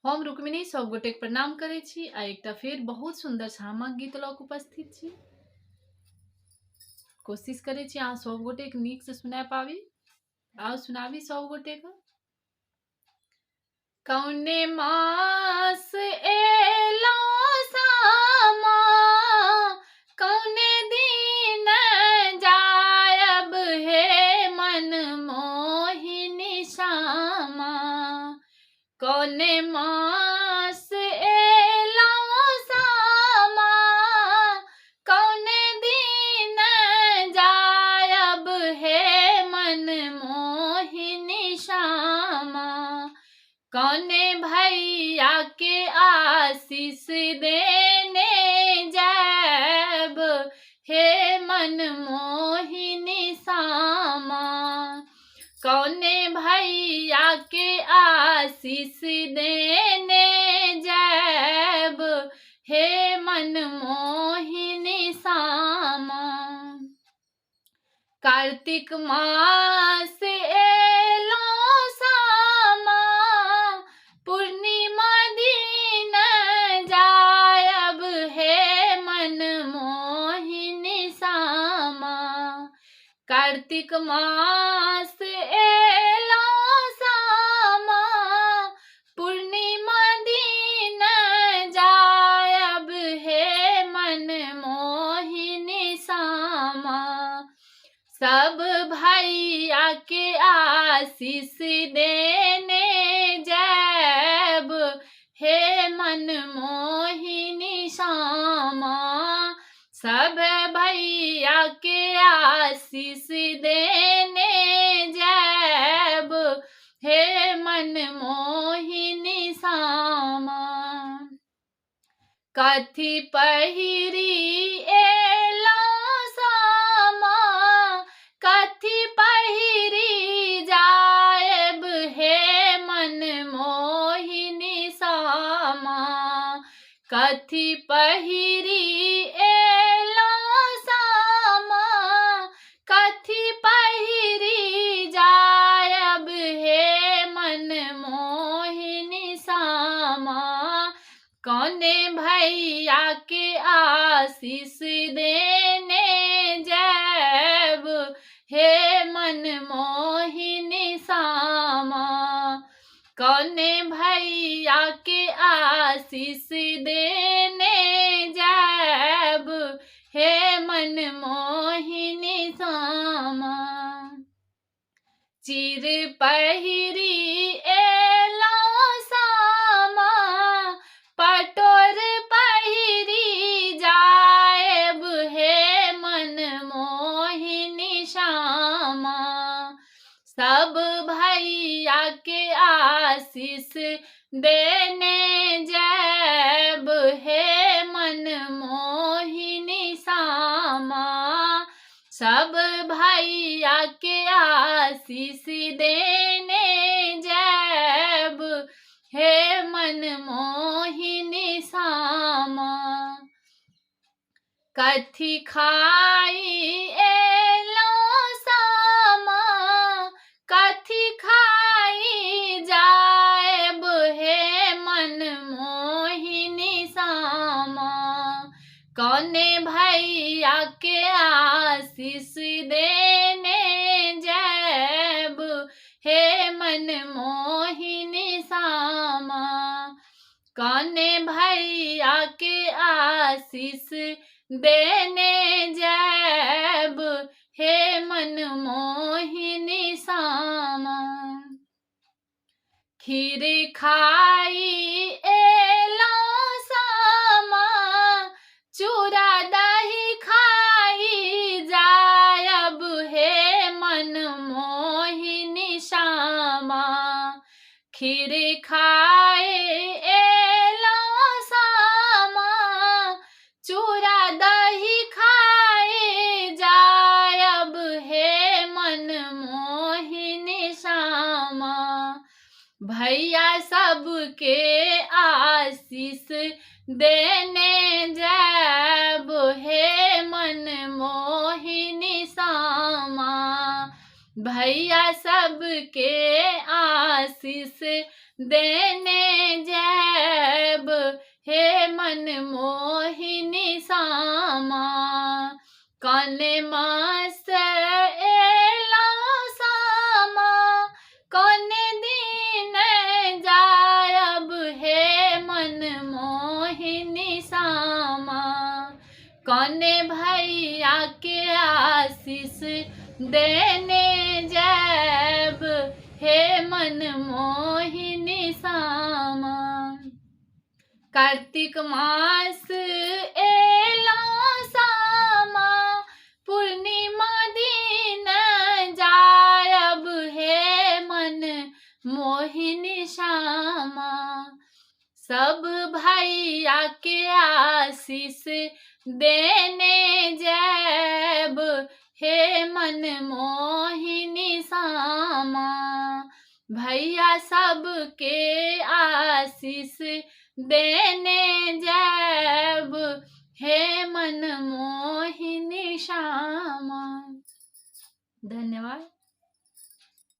हम रुक्मिणी सब गोटेक प्रणाम करे छी आ एकटा फेर बहुत सुंदर सामक गीत लऽ कऽ उपस्थित छी। कोशिश करे छी अहाँ सब गोटेक नीक से सुना पाबी। आओ सुनाबी सब गोटेक। कौने मास एलो सामा, कौने दिन जायब हे मन मोहिनी श्यामा। कौने मास एलो सामा, कौने दिन जायब हे मन मोहिनी श्यामा। कौने भैया के आशीष देने जायब हे मन मोहिनी श्यामा। कौने भैया के आशीष देने जायब हे मन मोहिनी श्यामा। कार्तिक मास एलो सामा, पूर्णिमा दिन जायब हे मन मोहिनी श्यामा। कार्तिक मास एलो सामा, पूर्णिमा दिन जायब हे मन मोहिनी श्यामा। सब भैया के आशीष देने जायब हे मन मोहिनी श्यामा। सब भैया के आशीष देने जायब हे मन मोहिनी श्यामा। कथी पहिरी एलो सामा, कथी पहिरी जायब हे मन मोहिनी श्यामा। कथी पहिरी एलो सामा, कथी पहिरी जायब हे मन मोहिनी श्यामा। कौने भैया के आशीष देने जायब हे मन मोहिनी श्यामा। कौने भैया के आशीष देने जायब हे मन मोहिनी श्यामा। चिर पहिरी एलो सामा, पटोर पहिरी जायब हे मन मोहिनी श्यामा। सब भैया के आशीष देने जायब हे मन मोहिनी श्यामा। सब भैया के आशीष देने जायब हे मन मोहिनी श्यामा। कथी खाई एलो सामा, कथी खाई जायब हे मन मोहिनी श्यामा। कौने भैया के आशीष देने जायब हे मन मोहिनी श्यामा। कौने भैया के आशीष देने जायब हे मन मोहिनी श्यामा। खीर खाई एलो सामा, चूड़ा दही खाई जायब हे मन मोहिनी श्यामा। खीर खाए एलो सामा, चूड़ा दही खाए जायब हे मन मोहिनी श्यामा। भैया सबके आशीष देने जायब हे मन मोहिनी श्यामा। भैया सबके आशीष देने जैब हे मन मोहिनी सामा। कौने मास एला सामा, कौने दिन जायब हे मन मोहिनी सामा। कौने भैया के आशीष देने जैब हे मन मोहिनी सामा। कार्तिक मास एला सामा, पूर्णिमा दिन जायब हे मन मोहिनी श्यामा। सब भैया के आशीष देने जैब हे मन मोहिनी सामा। भैया सबके आशीष देने जैब हे मन मोहिनी श्यामा। धन्यवाद।